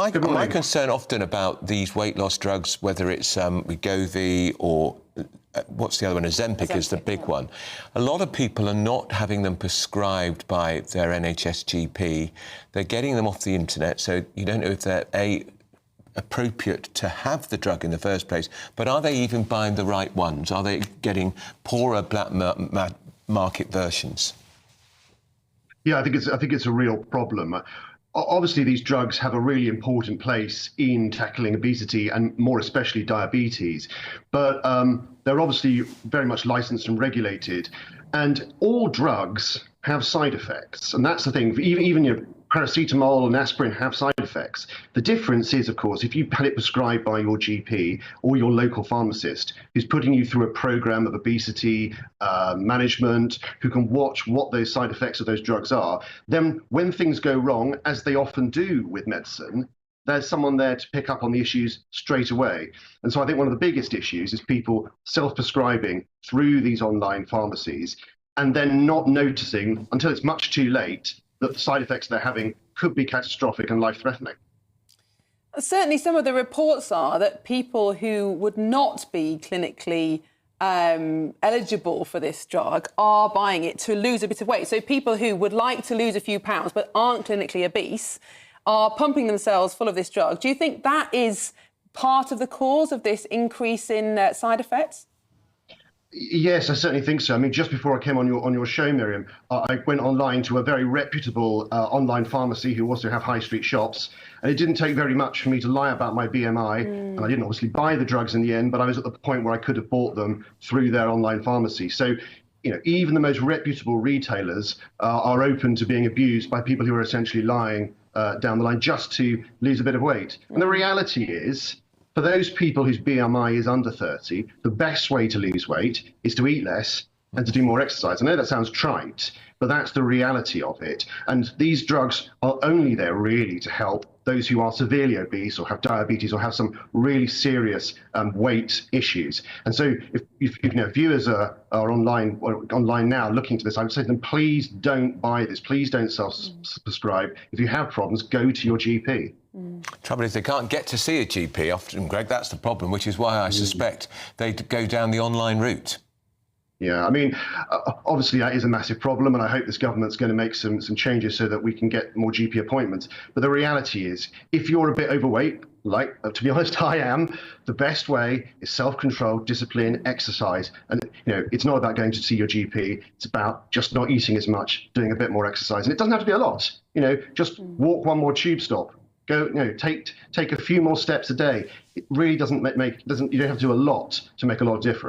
My concern often about these weight loss drugs, whether it's Wegovy or what's the other one, Ozempic is the big one. A lot of people are not having them prescribed by their NHS GP. They're getting them off the internet, so you don't know if they're appropriate to have the drug in the first place, but are they even buying the right ones? Are they getting poorer black market versions? Yeah, I think it's a real problem. Obviously, these drugs have a really important place in tackling obesity and more especially diabetes, but they're obviously very much licensed and regulated, and all drugs have side effects, and that's the thing. Even your paracetamol and aspirin have side effects. The difference is, of course, if you had it prescribed by your GP or your local pharmacist who's putting you through a program of obesity management, who can watch what those side effects of those drugs are, then when things go wrong, as they often do with medicine, there's someone there to pick up on the issues straight away. And so I think one of the biggest issues is people self-prescribing through these online pharmacies and then not noticing until it's much too late that the side effects they're having could be catastrophic and life-threatening. Certainly some of the reports are that people who would not be clinically eligible for this drug are buying it to lose a bit of weight. So people who would like to lose a few pounds but aren't clinically obese are pumping themselves full of this drug. Do you think that is part of the cause of this increase in side effects? Yes, I certainly think so. I mean, just before I came on your show, Miriam, I went online to a very reputable online pharmacy who also have high street shops, and it didn't take very much for me to lie about my BMI, and I didn't obviously buy the drugs in the end, but I was at the point where I could have bought them through their online pharmacy. So, you know, even the most reputable retailers are open to being abused by people who are essentially lying down the line just to lose a bit of weight. And the reality is, for those people whose BMI is under 30, the best way to lose weight is to eat less and to do more exercise. I know that sounds trite, but that's the reality of it. And these drugs are only there really to help those who are severely obese or have diabetes or have some really serious weight issues. And so if viewers are online now looking to this, I would say to them, please don't buy this. Please don't self-prescribe. If you have problems, go to your GP. Trouble is, they can't get to see a GP often, Greg. That's the problem, which is why I suspect they go down the online route. Yeah, I mean, obviously that is a massive problem, and I hope this government's going to make some changes so that we can get more GP appointments. But the reality is, if you're a bit overweight, like, to be honest, I am, the best way is self-control, discipline, exercise. And, you know, it's not about going to see your GP. It's about just not eating as much, doing a bit more exercise. And it doesn't have to be a lot. You know, just walk one more tube stop. Go, you know, take a few more steps a day. It really doesn't you don't have to do a lot to make a lot of difference.